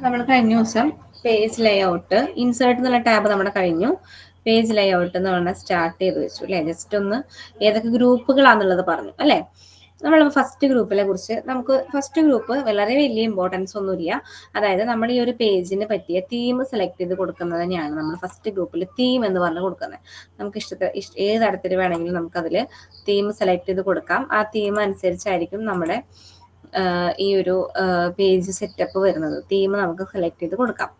നമ്മൾ കഴിഞ്ഞ ദിവസം പേജ് ലേഔട്ട് ഇൻസേർട്ട് എന്നുള്ള ടാബ് നമ്മുടെ കഴിഞ്ഞു. പേജ് ലേഔട്ട് എന്ന് പറഞ്ഞാൽ സ്റ്റാർട്ട് ചെയ്ത് വെച്ചു അല്ലെ. ജസ്റ്റ് ഒന്ന് ഏതൊക്കെ ഗ്രൂപ്പുകളാന്നുള്ളത് പറഞ്ഞു അല്ലെ. നമ്മൾ ഫസ്റ്റ് ഗ്രൂപ്പിനെ കുറിച്ച് നമുക്ക് ഫസ്റ്റ് ഗ്രൂപ്പ് വളരെ വലിയ ഇമ്പോർട്ടൻസ് ഒന്നുമില്ല. അതായത് നമ്മൾ ഈ ഒരു പേജിന് പറ്റിയ തീം സെലക്ട് ചെയ്ത് കൊടുക്കുന്നത് തന്നെയാണ് നമ്മൾ ഫസ്റ്റ് ഗ്രൂപ്പിൽ തീം എന്ന് പറഞ്ഞ് കൊടുക്കുന്നത്. നമുക്ക് ഏത് തരത്തിൽ വേണമെങ്കിലും നമുക്ക് അതിൽ തീം സെലക്ട് ചെയ്ത് കൊടുക്കാം. ആ തീം അനുസരിച്ചായിരിക്കും നമ്മുടെ ഈ ഒരു പേജ് സെറ്റപ്പ് വരുന്നത്. തീം നമുക്ക് സെലക്ട് ചെയ്ത് കൊടുക്കാം.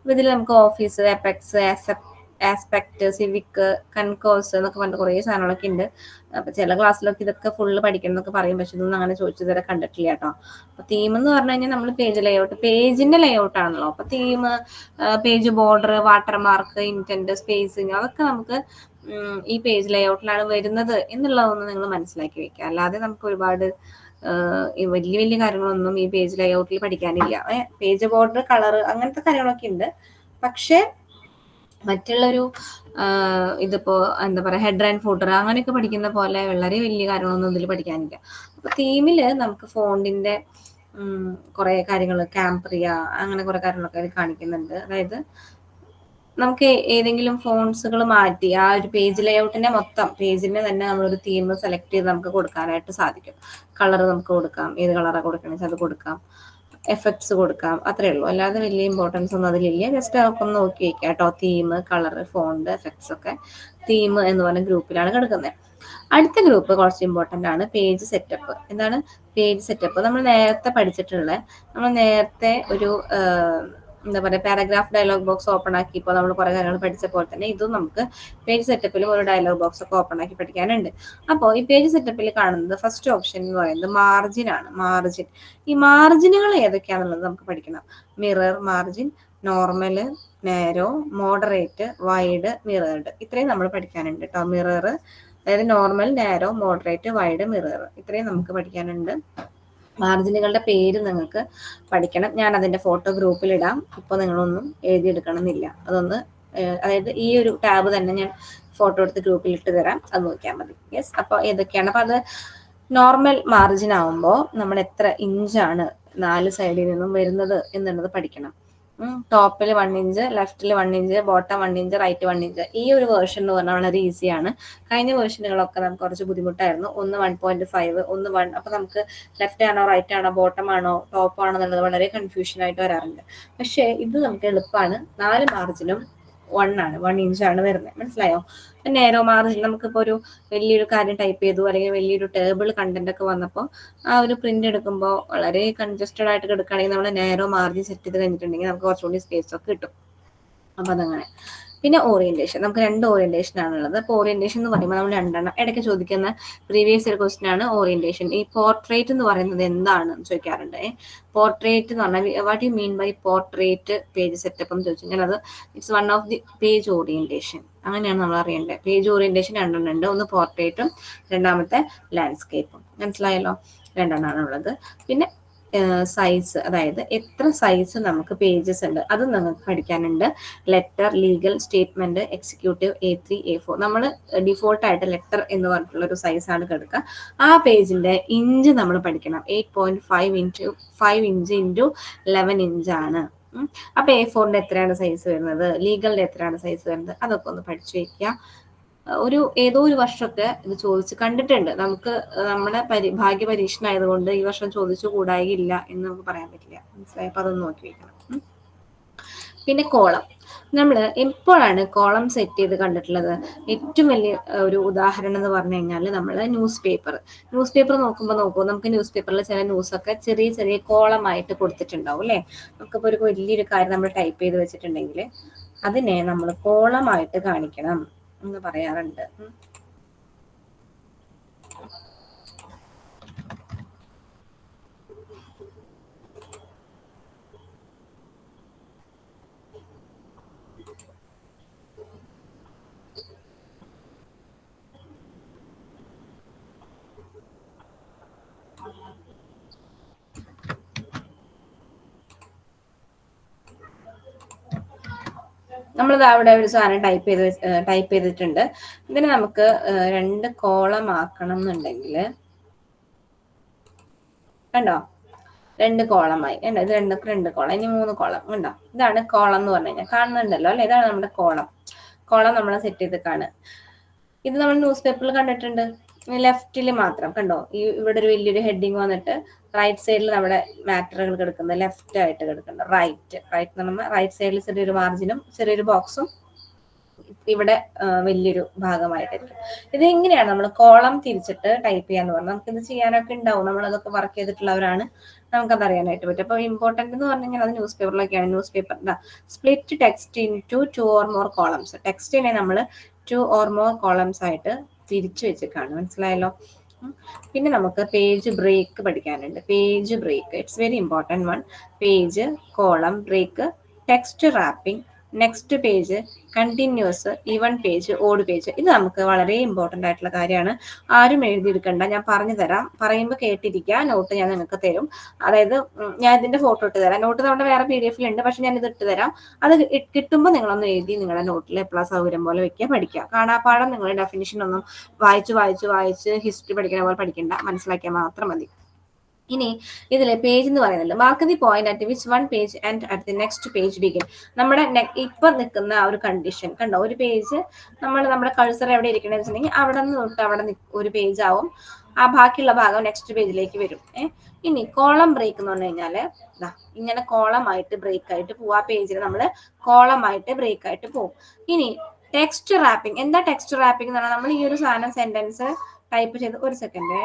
അപ്പൊ ഇതിൽ നമുക്ക് ഓഫീസ്, എപെക്സ്, ആസ്പെക്ട്, സിവിക്, കൺകോഴ്സ് എന്നൊക്കെ പറഞ്ഞിട്ട് കുറേ സാധനങ്ങളൊക്കെ ഉണ്ട്. അപ്പൊ ചില ക്ലാസ്സിലൊക്കെ ഇതൊക്കെ ഫുള്ള് പഠിക്കണം എന്നൊക്കെ പറയും. പക്ഷെ ഇതൊന്നും അങ്ങനെ ചോദിച്ചതുവരെ കണ്ടിട്ടില്ല കേട്ടോ. അപ്പൊ തീം എന്ന് പറഞ്ഞു കഴിഞ്ഞാൽ നമ്മൾ പേജ് ലേഔട്ട്, പേജിന്റെ ലേഔട്ട് ആണല്ലോ. അപ്പൊ theme, page border, watermark, intent, spacing അതൊക്കെ നമുക്ക് ഈ പേജ് ലേഔട്ടിലാണ് വരുന്നത് എന്നുള്ളതൊന്ന് നിങ്ങൾ മനസ്സിലാക്കി വെക്കുക. അല്ലാതെ നമുക്ക് ഒരുപാട് വലിയ വലിയ കാര്യങ്ങളൊന്നും ഈ പേജ് ലേഔട്ടിൽ പഠിക്കാനില്ല. പേജ് ബോർഡർ, കളർ അങ്ങനത്തെ കാര്യങ്ങളൊക്കെ ഉണ്ട്. പക്ഷെ മറ്റുള്ളൊരു ഇതിപ്പോ എന്താ പറയാ ഹെഡർ ആൻഡ് ഫൂട്ടർ അങ്ങനെയൊക്കെ പഠിക്കുന്ന പോലെ വളരെ വലിയ കാര്യങ്ങളൊന്നും ഇതിൽ പഠിക്കാനില്ല. അപ്പൊ തീമില് നമുക്ക് ഫോണ്ടിന്റെ കുറെ കാര്യങ്ങൾ, കാംപ്രിയ അങ്ങനെ കുറെ കാര്യങ്ങളൊക്കെ അതിൽ കാണിക്കുന്നുണ്ട്. അതായത് നമുക്ക് ഏതെങ്കിലും ഫോൺസുകൾ മാറ്റി ആ ഒരു പേജ് ലേഔട്ടിന്റെ മൊത്തം പേജിനെ തന്നെ നമ്മളൊരു തീം സെലക്ട് ചെയ്ത് നമുക്ക് കൊടുക്കാനായിട്ട് സാധിക്കും. കളർ നമുക്ക് കൊടുക്കാം, ഏത് കളറാണ് കൊടുക്കണമെങ്കിൽ അത് കൊടുക്കാം, എഫക്ട്സ് കൊടുക്കാം, അത്രേ ഉള്ളൂ. അല്ലാതെ വലിയ ഇമ്പോർട്ടൻസ് ഒന്നും അതിലില്ല. ജസ്റ്റ് അതൊക്കെ ഒന്ന് നോക്കി വെക്കാം കേട്ടോ. തീം, കളർ, ഫോണ്ട്, എഫക്ട്സ് ഒക്കെ തീം എന്ന് പറഞ്ഞ ഗ്രൂപ്പിലാണ് കിടക്കുന്നത്. അടുത്ത ഗ്രൂപ്പ് കുറച്ച് ഇമ്പോർട്ടൻ്റ് ആണ്, പേജ് സെറ്റപ്പ്. എന്താണ് പേജ് സെറ്റപ്പ്? നമ്മൾ നേരത്തെ ഒരു എന്താ പറയുക പാരഗ്രാഫ് ഡയലോഗ് ബോക്സ് ഓപ്പൺ ആക്കി ഇപ്പോൾ നമ്മൾ കുറേ കാര്യങ്ങൾ പഠിച്ച പോലെ തന്നെ ഇതും നമുക്ക് പേജ് സെറ്റപ്പിലും ഒരു ഡയലോഗ് ബോക്സ് ഒക്കെ ഓപ്പൺ ആക്കി പഠിക്കാനുണ്ട്. അപ്പോൾ ഈ പേജ് സെറ്റപ്പിൽ കാണുന്നത് ഫസ്റ്റ് ഓപ്ഷൻ എന്ന് പറയുന്നത് മാർജിൻ ആണ്. മാർജിൻ, ഈ മാർജിനുകൾ ഏതൊക്കെയാണെന്നുള്ളത് നമുക്ക് പഠിക്കണം. Mirror margin, normal, narrow, moderate, wide, mirrored, ഇത്രയും നമ്മൾ പഠിക്കാനുണ്ട് കേട്ടോ. മിറർ അതായത് normal, narrow, moderate, wide, mirror, ഇത്രയും നമുക്ക് പഠിക്കാനുണ്ട്. മാർജിനുകളുടെ പേര് നിങ്ങൾക്ക് പഠിക്കണം. ഞാൻ അതിന്റെ ഫോട്ടോ ഗ്രൂപ്പിൽ ഇടാം. ഇപ്പോൾ നിങ്ങളൊന്നും എഴുതിയെടുക്കണം എന്നില്ല. അതൊന്ന് അതായത് ഈ ഒരു ടാബ് തന്നെ ഞാൻ ഫോട്ടോ എടുത്ത് ഗ്രൂപ്പിൽ ഇട്ട് തരാം, അത് നോക്കിയാൽ മതി. യെസ്, അപ്പോൾ ഏതൊക്കെയാണ്? അപ്പോൾ അത് നോർമൽ മാർജിൻ ആവുമ്പോൾ നമ്മൾ എത്ര ഇഞ്ചാണ് 4 സൈഡിൽ നിന്നും വരുന്നത് എന്നുള്ളത് പഠിക്കണം. ടോപ്പിൽ 1 ഇഞ്ച്, ലെഫ്റ്റിൽ 1 inch, bottom 1 inch, right 1 inch. ഈ ഒരു വേർഷൻ എന്ന് പറഞ്ഞാൽ വളരെ ഈസിയാണ്. കഴിഞ്ഞ വേർഷനുകളൊക്കെ നമുക്ക് കുറച്ച് ബുദ്ധിമുട്ടായിരുന്നു. ഒന്ന് 1.5, ഒന്ന് 1. അപ്പൊ നമുക്ക് ലെഫ്റ്റ് ആണോ റൈറ്റ് ആണോ ബോട്ടം ആണോ ടോപ്പ് ആണോ എന്നുള്ളത് വളരെ കൺഫ്യൂഷൻ ആയിട്ട് വരാറുണ്ട്. പക്ഷേ ഇത് നമുക്ക് എളുപ്പമാണ്. 4 മാർജിനും 1 ആണ്, 1 ഇഞ്ചാണ് വരുന്നത്. മനസ്സിലായോ? നേരോ മാർജിൻ നമുക്കിപ്പോൾ ഒരു വലിയൊരു കാര്യം ടൈപ്പ് ചെയ്തു, അല്ലെങ്കിൽ വലിയൊരു ടേബിൾ കണ്ടന്റ് ഒക്കെ വന്നപ്പോൾ ആ ഒരു പ്രിന്റ് എടുക്കുമ്പോൾ വളരെ കൺജസ്റ്റഡ് ആയിട്ട് എടുക്കുകയാണെങ്കിൽ നമ്മൾ നേരോ മാർജിൻ സെറ്റ് ചെയ്ത് കഴിഞ്ഞിട്ടുണ്ടെങ്കിൽ നമുക്ക് കുറച്ചുകൂടി സ്പേസ് ഒക്കെ കിട്ടും. അപ്പൊ അതങ്ങനെ. പിന്നെ ഓറിയന്റേഷൻ, നമുക്ക് 2 ഓറിയന്റേഷൻ ആണുള്ളത്. അപ്പോൾ ഓറിയന്റേഷൻ എന്ന് പറയുമ്പോൾ നമ്മൾ 2 ഇടയ്ക്ക് ചോദിക്കുന്ന പ്രീവിയസ് ഇയർ ക്വസ്റ്റ്യൻ ആണ് ഓറിയന്റേഷൻ. ഈ പോർട്രേറ്റ് എന്ന് പറയുന്നത് എന്താണ് ചോദിക്കാറുണ്ട്. പോർട്രേറ്റ് എന്ന് പറഞ്ഞാൽ what you mean by portrait page setup എന്ന് ചോദിച്ചു കഴിഞ്ഞാൽ അത് it's one of the page orientation. അങ്ങനെയാണ് നമ്മൾ അറിയേണ്ടത്. പേജ് ഓറിയന്റേഷൻ 2 ഉണ്ട്. ഒന്ന് പോർട്രേറ്റും രണ്ടാമത്തെ ലാൻഡ്സ്കേപ്പും. മനസ്സിലായല്ലോ? 2 ഉള്ളത്. പിന്നെ സൈസ്, അതായത് എത്ര സൈസ് നമുക്ക് പേജസ് ഉണ്ട് അത് നമുക്ക് പഠിക്കാനുണ്ട്. Letter, legal, statement, executive, A3, A4. നമ്മൾ ഡിഫോൾട്ട് ആയിട്ട് ലെറ്റർ എന്ന് പറഞ്ഞിട്ടുള്ള ഒരു സൈസാണ് കിടക്കുക. ആ പേജിന്റെ ഇഞ്ച് നമ്മൾ പഠിക്കണം. 8.5 ഇഞ്ച് ഇൻറ്റു 11 ഇഞ്ചാണ്. അപ്പൊ A4ന്റെ എത്രയാണ് സൈസ് വരുന്നത്, ലീഗലിന്റെ എത്രയാണ് സൈസ് വരുന്നത്, അതൊക്കെ ഒന്ന് പഠിച്ചു വെക്കുക. ഏതോ ഒരു വർഷമൊക്കെ ഇത് ചോദിച്ച് കണ്ടിട്ടുണ്ട്. നമുക്ക് നമ്മുടെ ഭാഗ്യ പരീക്ഷണം ആയതുകൊണ്ട് ഈ വർഷം ചോദിച്ചു കൂടായില്ല എന്ന് നമുക്ക് പറയാൻ പറ്റില്ല. മനസ്സിലായി? അപ്പൊ അതൊന്ന് നോക്കി വെക്കണം. പിന്നെ കോളം, നമ്മൾ എപ്പോഴാണ് കോളം സെറ്റ് ചെയ്ത് കണ്ടിട്ടുള്ളത്? ഏറ്റവും വലിയ ഒരു ഉദാഹരണം എന്ന് പറഞ്ഞു കഴിഞ്ഞാൽ നമ്മൾ ന്യൂസ് പേപ്പർ നോക്കുമ്പോൾ നമുക്ക് ന്യൂസ് പേപ്പറിൽ ചില ന്യൂസൊക്കെ ചെറിയ ചെറിയ കോളമായിട്ട് കൊടുത്തിട്ടുണ്ടാവും അല്ലെ. നമുക്കിപ്പോൾ ഒരു വലിയൊരു കാര്യം നമ്മൾ ടൈപ്പ് ചെയ്ത് വെച്ചിട്ടുണ്ടെങ്കിൽ അതിനെ നമ്മൾ കോളമായിട്ട് കാണിക്കണം എന്ന് പറയാറുണ്ട്. നമ്മളിത് അവിടെ ഒരു സാധനം ടൈപ്പ് ചെയ്തിട്ടുണ്ട്. ഇതിന് നമുക്ക് 2 കോളം ആക്കണം എന്നുണ്ടെങ്കിൽ കണ്ടോ, 2 കോളമായി ഉണ്ട്. ഇത് രണ്ട് കോളം, ഇനി 3 കോളം ഉണ്ടോ. ഇതാണ് കോളം എന്ന് പറഞ്ഞു കഴിഞ്ഞാൽ, കാണുന്നുണ്ടല്ലോ അല്ലെ, ഇതാണ് നമ്മുടെ കോളം. കോളം നമ്മൾ സെറ്റ് ചെയ്ത് കാണുക. ഇത് നമ്മൾ ന്യൂസ് പേപ്പറിൽ കണ്ടിട്ടുണ്ട്. ലെഫ്റ്റിൽ മാത്രം കണ്ടോ, ഈ ഇവിടെ ഒരു വലിയൊരു ഹെഡിങ് വന്നിട്ട് റൈറ്റ് സൈഡിൽ നമ്മുടെ മാറ്ററുകൾ കിടക്കുന്നത് ലെഫ്റ്റ് ആയിട്ട് കിടക്കുന്നത്, റൈറ്റ് എന്ന് പറയുമ്പോൾ റൈറ്റ് സൈഡിൽ ചെറിയൊരു മാർജിനും ചെറിയൊരു ബോക്സും ഇവിടെ വലിയൊരു ഭാഗമായിട്ടായിരിക്കും. ഇത് എങ്ങനെയാണ് നമ്മൾ കോളം തിരിച്ചിട്ട് ടൈപ്പ് ചെയ്യാന്ന് പറഞ്ഞാൽ നമുക്കിത് ചെയ്യാനൊക്കെ ഉണ്ടാവും. നമ്മൾ അതൊക്കെ വർക്ക് ചെയ്തിട്ടുള്ളവരാണ്, നമുക്കത് അറിയാനായിട്ട് പറ്റും. അപ്പോൾ ഇമ്പോർട്ടന്റ് എന്ന് പറഞ്ഞു കഴിഞ്ഞാൽ അത് ന്യൂസ് പേപ്പറിലൊക്കെയാണ്. News paper split text into 2 or more columns. ടെക്സ്റ്റിനെ നമ്മൾ 2 or more കോളംസ് ആയിട്ട് തിരിച്ചു വെച്ചേക്കാണ്. മനസ്സിലായല്ലോ. പിന്നെ നമുക്ക് പേജ് ബ്രേക്ക് പഠിക്കാനുണ്ട്. Page break, it's very important one. Page, column break, text wrapping, next page, continuous, even page, odd page. ഇത് നമുക്ക് വളരെ ഇമ്പോർട്ടൻ്റ് ആയിട്ടുള്ള കാര്യമാണ്. ആരും എഴുതിയെടുക്കണ്ട, ഞാൻ പറഞ്ഞു തരാം. പറയുമ്പോൾ കേട്ടിരിക്കുക. നോട്ട് ഞാൻ നിങ്ങൾക്ക് തരും. അതായത് ഞാൻ ഇതിന്റെ ഫോട്ടോ ഇട്ട് തരാം. നോട്ട് നമ്മുടെ വേറെ PDF ഉണ്ട്, പക്ഷെ ഞാൻ ഇത് ഇട്ട് തരാം. അത് കിട്ടുമ്പോൾ നിങ്ങളൊന്ന് എഴുതി നിങ്ങളുടെ നോട്ടിൽ എപ്പോഴാ സൗകര്യം പോലെ വെക്കുക, പഠിക്കുക. കാണാപ്പാടം നിങ്ങളുടെ ഡെഫിനിഷൻ ഒന്നും വായിച്ച് ഹിസ്റ്ററി പഠിക്കുന്ന പോലെ പഠിക്കണ്ട, മനസ്സിലാക്കിയാൽ മാത്രം മതി. ഇനി ഇതിലെ പേജ് എന്ന് പറയുന്നത് mark the point at which one page and at the next page begin. നമ്മുടെ ഇപ്പൊ നിൽക്കുന്ന ആ ഒരു കണ്ടീഷൻ കണ്ടോ, ഒരു പേജ് നമ്മുടെ കഴ്സർ എവിടെ ഇരിക്കണമെന്ന് വെച്ചിട്ടുണ്ടെങ്കിൽ അവിടെ നിന്ന് തൊട്ട് അവിടെ ഒരു പേജ് ആവും, ആ ബാക്കിയുള്ള ഭാഗം നെക്സ്റ്റ് പേജിലേക്ക് വരും. ഇനി കോളം ബ്രേക്ക് എന്ന് പറഞ്ഞു കഴിഞ്ഞാല് ഇങ്ങനെ കോളമായിട്ട് ബ്രേക്ക് ആയിട്ട് പോകും. ആ പേജിൽ നമ്മൾ കോളമായിട്ട് ബ്രേക്ക് ആയിട്ട് പോകും. ഇനി ടെക്സ്റ്റ് റാപ്പിംഗ്. എന്താ ടെക്സ്റ്റ് റാപ്പിംഗ് എന്ന് പറഞ്ഞാൽ നമ്മൾ ഈ ഒരു സാധനം സെന്റൻസ് ടൈപ്പ് ചെയ്ത്, ഒരു സെക്കൻഡ്